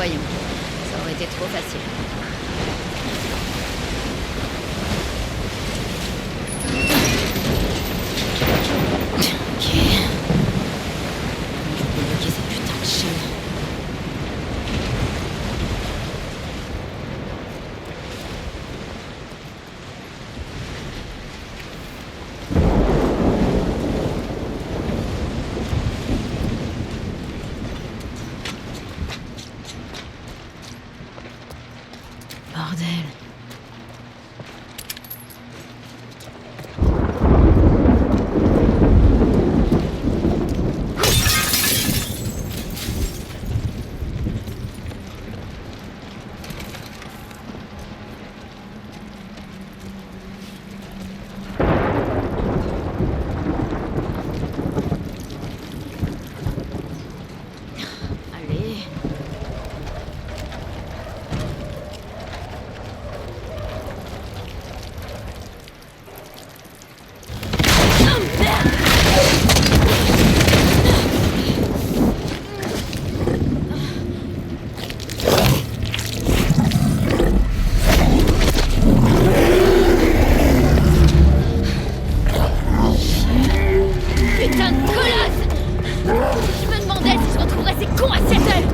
Voyons. Ça aurait été trop facile. Ok. Je peux bloquer cette putain de chaîne. Bordel. Allez. Putain de colosse! Je me demandais si je retrouverais ces cons à Seattle!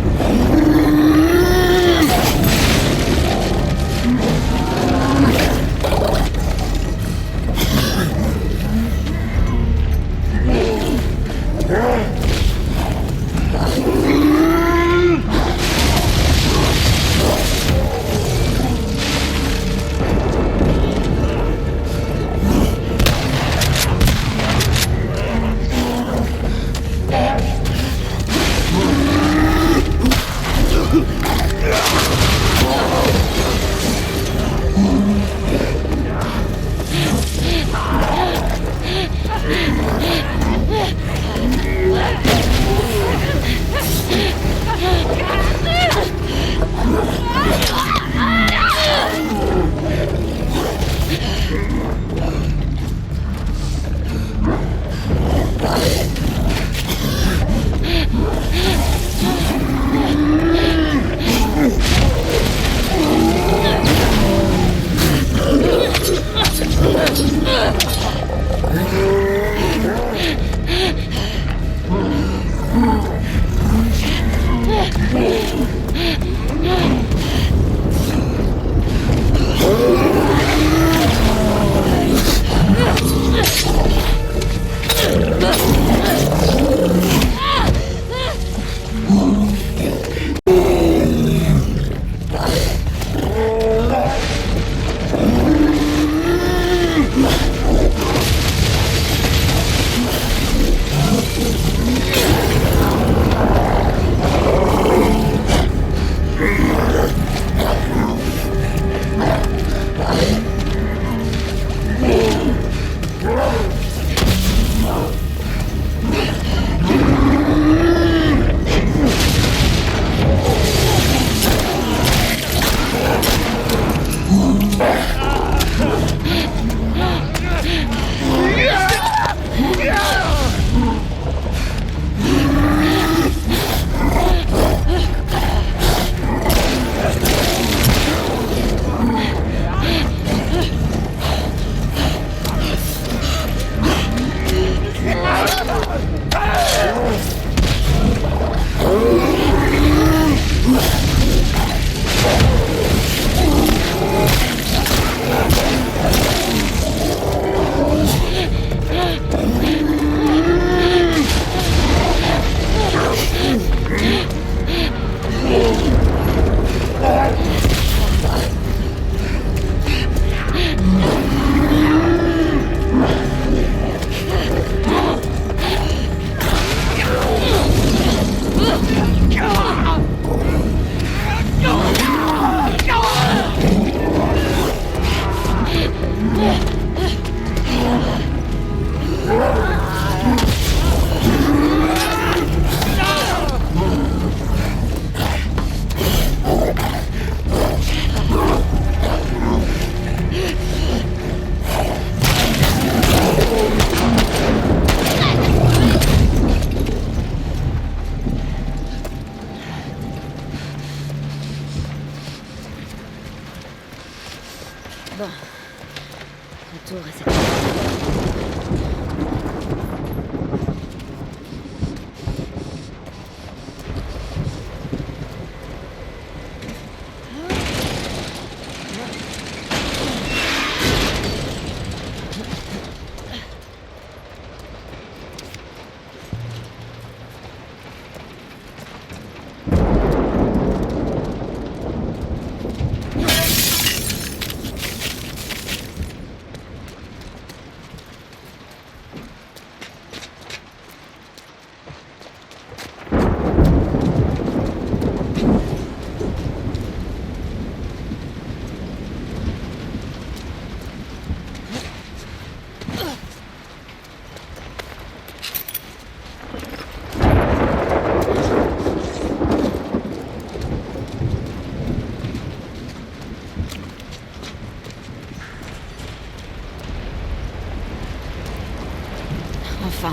Enfin.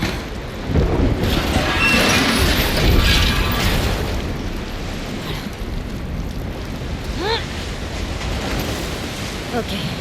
Ok.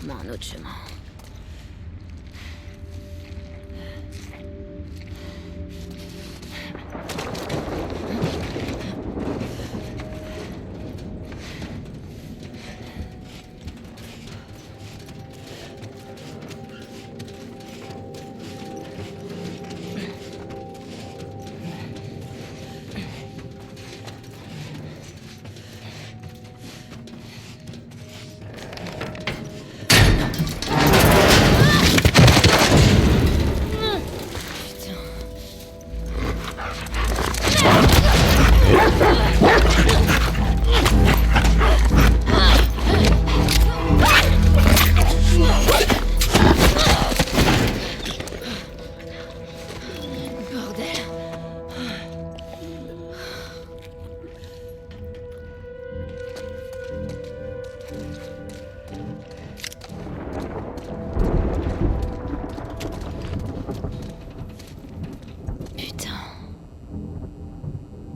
Trouve-moi un autre chemin.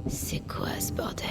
C'est quoi ce bordel?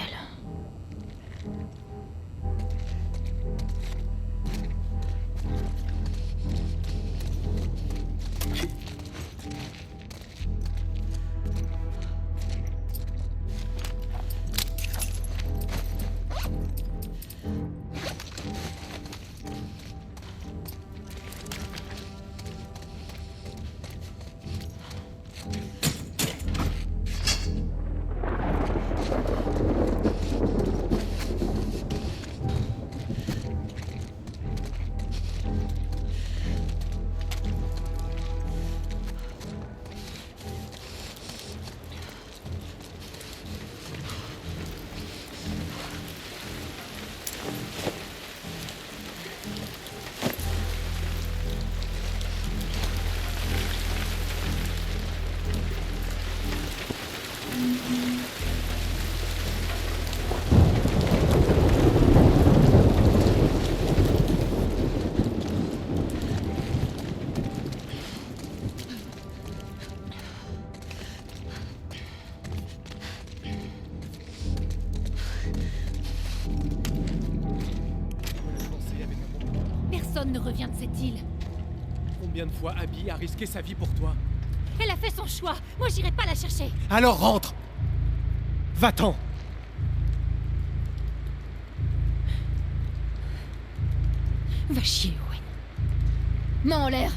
Personne ne revient de cette île. Combien de fois Abby a risqué sa vie pour toi? Elle a fait son choix. Moi, j'irai pas la chercher. Alors rentre! Va-t'en! Va chier, Owen. Main en l'air.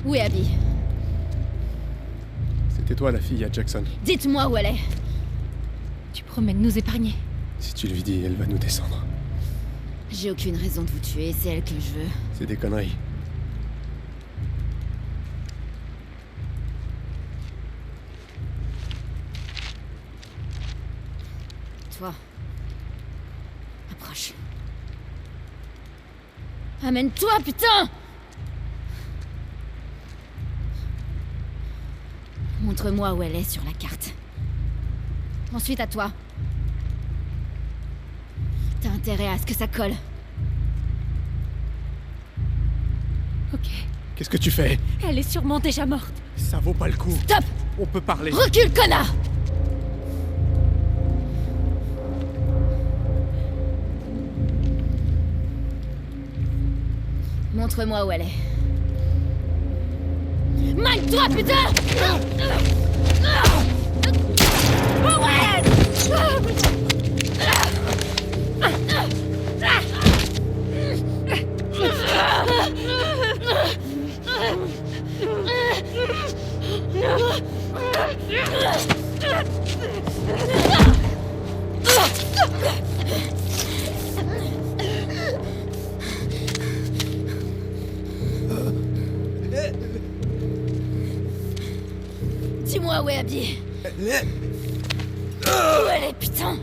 Où est Abby? C'était toi la fille à Jackson. Dites-moi où elle est. Tu promets de nous épargner? Si tu lui dis, elle va nous descendre. J'ai aucune raison de vous tuer, c'est elle que je veux. C'est des conneries. Toi. Approche. Amène-toi, putain! Montre-moi où elle est sur la carte. Ensuite à toi. T'as intérêt à ce que ça colle. Ok. Qu'est-ce que tu fais? Elle est sûrement déjà morte. Ça vaut pas le coup. Stop! On peut parler. Recule, connard! Montre-moi où elle est. Mine-toi, putain! Owen! Dis-moi où est Abby. Où elle est, putain?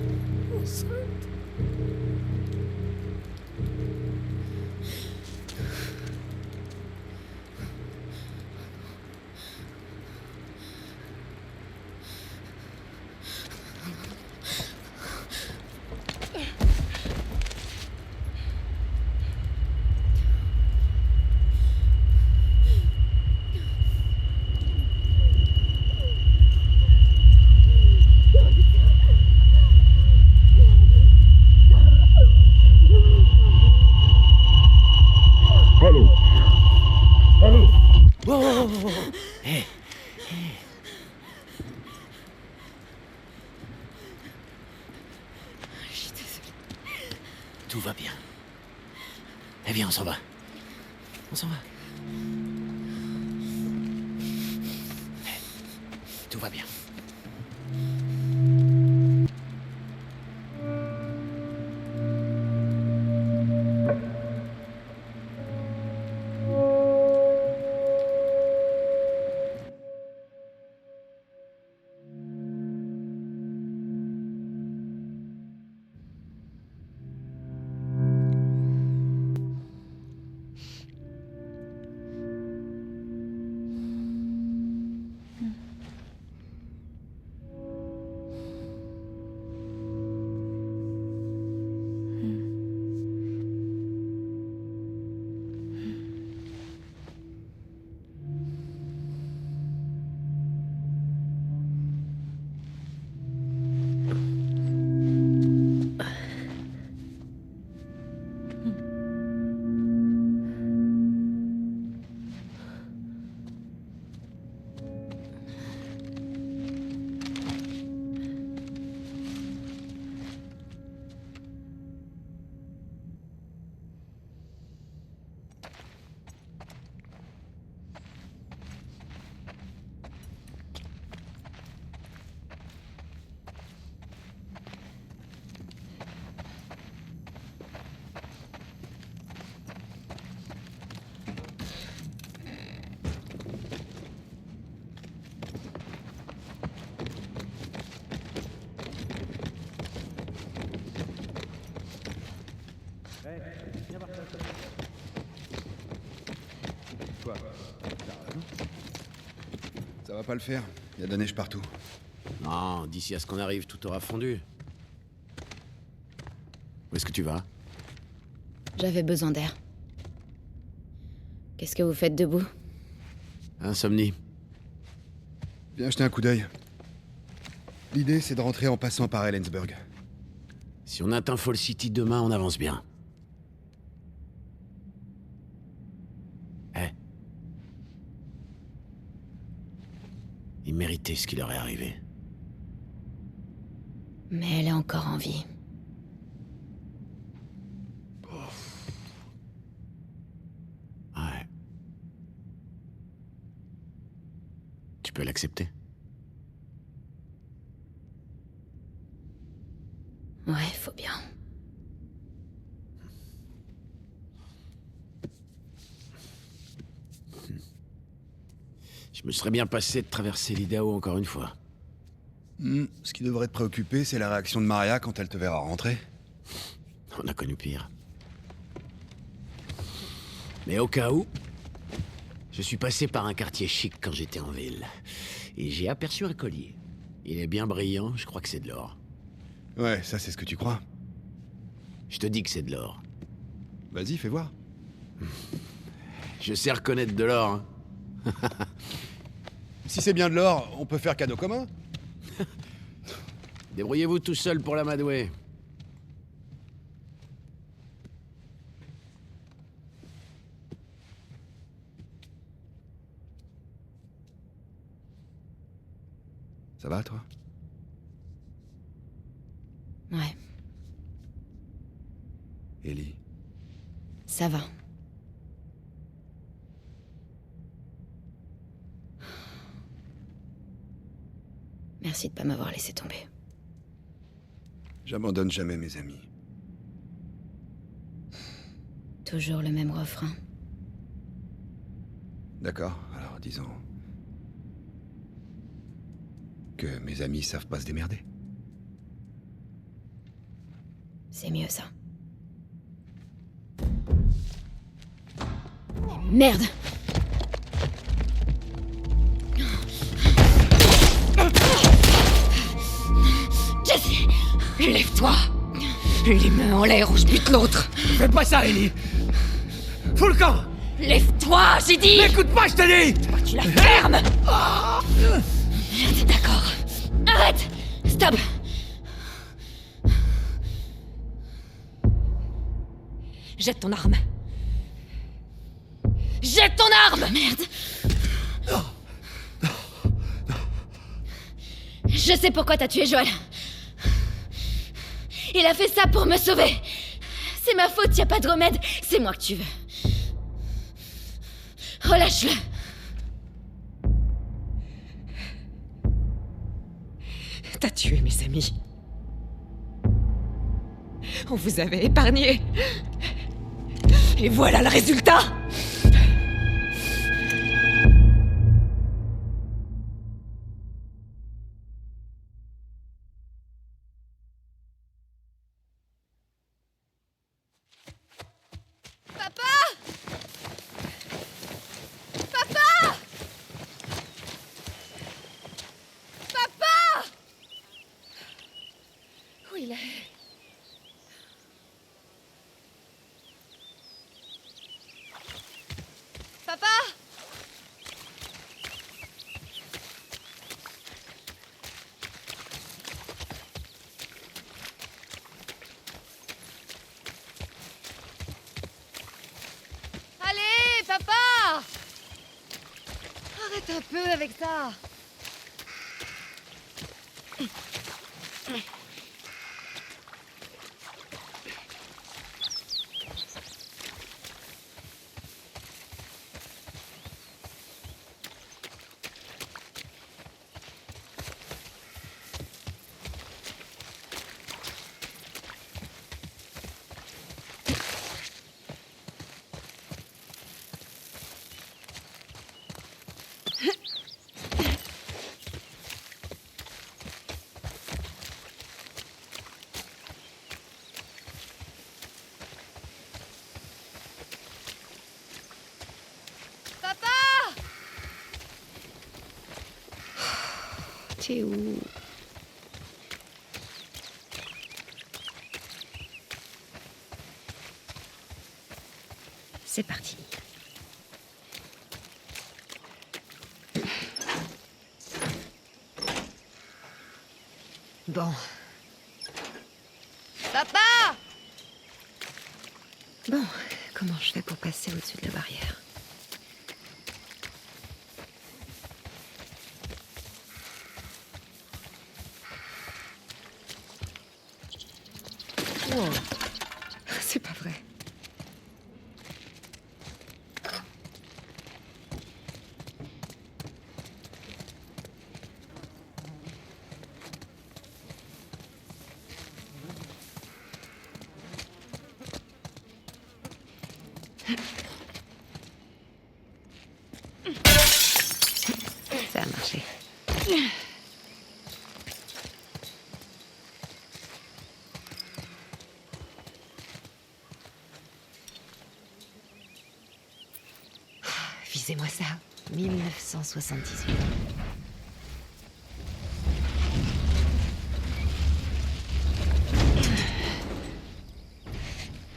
Eh bien, on s'en va. On s'en va. Tout va bien. Ça va pas le faire, il y a de la neige partout. Non, d'ici à ce qu'on arrive, tout aura fondu. Où est-ce que tu vas? J'avais besoin d'air. Qu'est-ce que vous faites debout? Insomnie. Viens jeter un coup d'œil. L'idée, c'est de rentrer en passant par Ellensburg. Si on atteint Fall City demain, on avance bien. Eh. Ils méritaient ce qui leur est arrivé. Mais elle est encore en vie. Ouais. Tu peux l'accepter? Ouais, faut bien. Je me serais bien passé de traverser l'Idaho encore une fois. Ce qui devrait te préoccuper, c'est la réaction de Maria quand elle te verra rentrer. On a connu pire. Mais au cas où, je suis passé par un quartier chic quand j'étais en ville. Et j'ai aperçu un collier. Il est bien brillant, je crois que c'est de l'or. Ouais, ça c'est ce que tu crois. Je te dis que c'est de l'or. Vas-y, fais voir. Je sais reconnaître de l'or, hein. Si c'est bien de l'or, on peut faire cadeau commun. Débrouillez-vous tout seul pour l'amadouer. Ça va, toi? Ouais, Ellie. ça va. Merci de pas m'avoir laissé tomber. J'abandonne jamais mes amis. Toujours le même refrain. D'accord, alors disons... que mes amis savent pas se démerder. C'est mieux ça. Merde! Jesse! Lève-toi! Les mains en l'air ou je bute l'autre! Fais pas ça, Ellie! Fous le camp! Lève-toi, j'ai dit! N'écoute pas, je te dis! Tu la fermes! Merde, d'accord. Arrête! Stop! Jette ton arme! Jette ton arme! Merde! Je sais pourquoi t'as tué Joel. Il a fait ça pour me sauver. C'est ma faute, y a pas de remède. C'est moi que tu veux. Relâche-le. T'as tué mes amis. On vous avait épargné. Et voilà le résultat! Où il est? Papa! Allez, papa! Arrête un peu avec ça. T'es où? C'est parti. Bon. Papa! Bon, comment je fais pour passer au-dessus de la barrière? Wow. C'est pas vrai. Ça a marché. Visez-moi ça. 1978.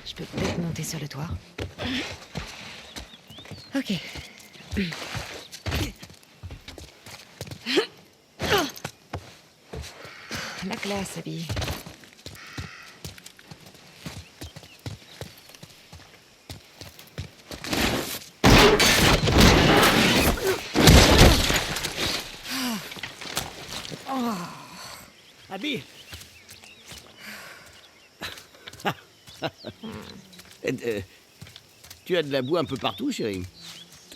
Je peux peut-être monter sur le toit. Ok. La classe, Abby. Abby. Tu as de la boue un peu partout, chérie.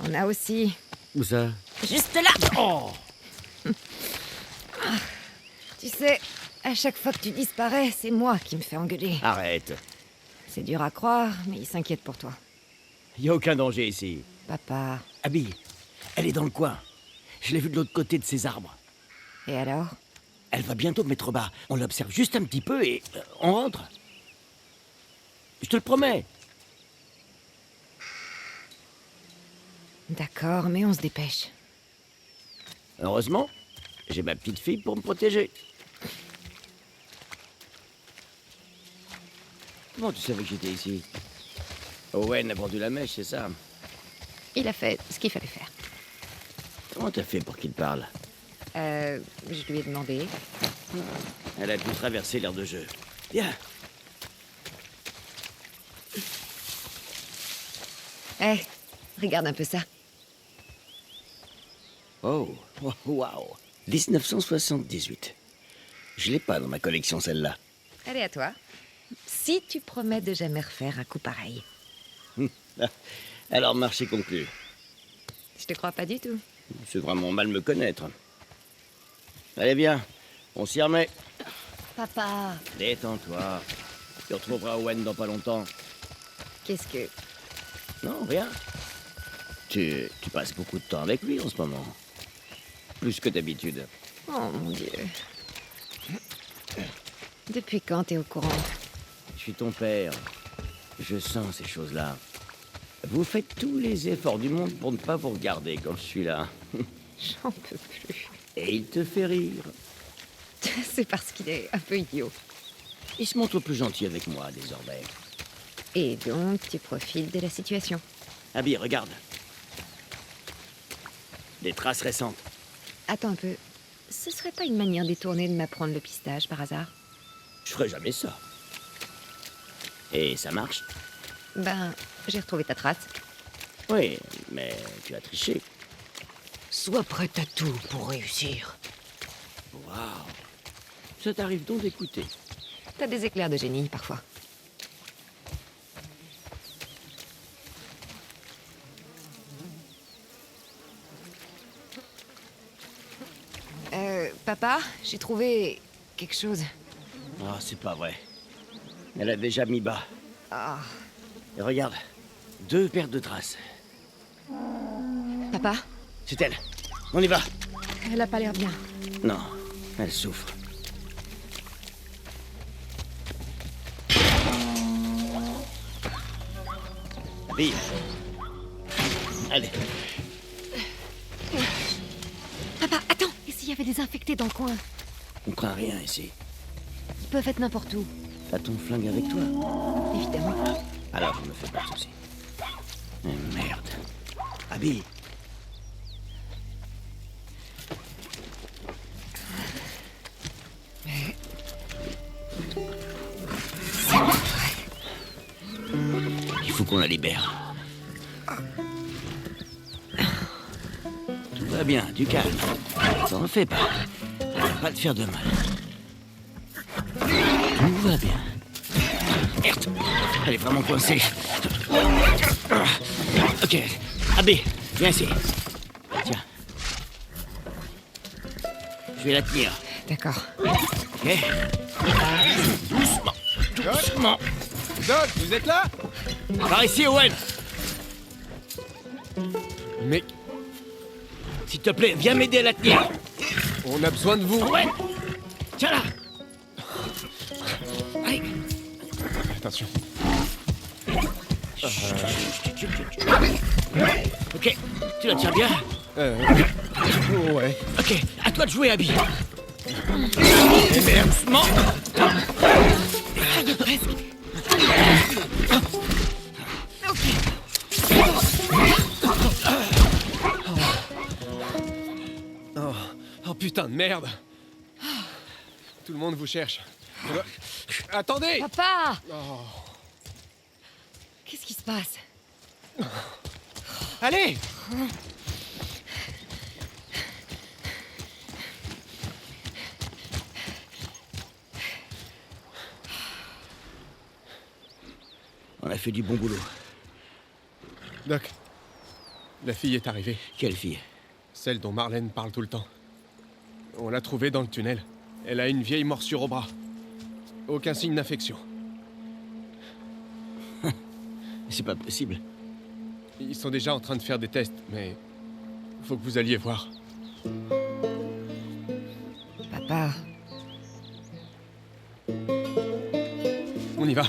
On a aussi... Où ça? Juste là! Oh! Tu sais, à chaque fois que tu disparais, c'est moi qui me fais engueuler. Arrête. C'est dur à croire, mais il s'inquiète pour toi. Y a aucun danger ici. Papa. Abby, elle est dans le coin. Je l'ai vue de l'autre côté de ces arbres. Et alors? Elle va bientôt me mettre bas. On l'observe juste un petit peu et on rentre. Je te le promets. D'accord, mais on se dépêche. Heureusement, j'ai ma petite fille pour me protéger. Comment tu savais que j'étais ici? Owen a vendu la mèche, c'est ça? Il a fait ce qu'il fallait faire. Comment t'as fait pour qu'il parle? Je lui ai demandé. Elle a dû traverser l'aire de jeu. Viens. Hé, regarde un peu ça. Oh, waouh. 1978. Je l'ai pas dans ma collection, celle-là. Elle est à toi. Si tu promets de jamais refaire un coup pareil. Alors, marché conclu. Je te crois pas du tout. C'est vraiment mal me connaître. Allez, viens. On s'y remet. Papa, Détends-toi. Tu retrouveras Owen dans pas longtemps. Qu'est-ce que... Non, rien. Tu passes beaucoup de temps avec lui en ce moment. Plus que d'habitude. Oh mon Dieu. Depuis quand t'es au courant? Je suis ton père. Je sens ces choses-là. Vous faites tous les efforts du monde pour ne pas vous regarder quand je suis là. J'en peux plus. Et il te fait rire. C'est parce qu'il est un peu idiot. Il se montre plus gentil avec moi, désormais. Et donc, tu profites de la situation. Abby, regarde. Des traces récentes. Attends un peu. Ce serait pas une manière détournée de m'apprendre le pistage, par hasard? Je ferais jamais ça. Et ça marche? Ben, j'ai retrouvé ta trace. Oui, mais tu as triché. Sois prête à tout pour réussir. Waouh. Ça t'arrive donc d'écouter. T'as des éclairs de génie, parfois. Papa, j'ai trouvé... quelque chose. Ah, c'est pas vrai. Elle a déjà mis bas. Ah... Et regarde, 2 paires de traces. Papa, C'est elle. On y va. elle a pas l'air bien. Non, elle souffre. Abby. Allez. papa, attends. Et s'il y avait des infectés dans le coin? On craint rien ici. Ils peuvent être n'importe où. T'as ton flingue avec toi? Évidemment. Alors je me fais pas de soucis. Mais merde. Abby. Il faut qu'on la libère. Tout va bien, du calme. T'en fais pas. Ça va pas te faire de mal. Tout va bien. Merde. Elle est vraiment coincée. Ok. Abby, viens ici. Tiens. Je vais la tenir. D'accord. Ok. Doucement. Doucement. Doc, vous êtes là? Par ici, Owen. Mais S'il te plaît, viens m'aider à la tenir. on a besoin de vous. Owen. Tiens là. Allez. Attention. Ok. Tu la tiens bien? Ouais. Ok. À toi de jouer, Abby. Et merde. Doucement. Oh putain de merde. Tout le monde vous cherche. Attendez! Papa! Oh. Qu'est-ce qui se passe? Allez! On a fait du bon boulot. Doc, la fille est arrivée. Quelle fille? Celle dont Marlène parle tout le temps. On l'a trouvée dans le tunnel. Elle a une vieille morsure au bras. Aucun signe d'infection. C'est pas possible. Ils sont déjà en train de faire des tests, mais faut que vous alliez voir. Papa, On y va.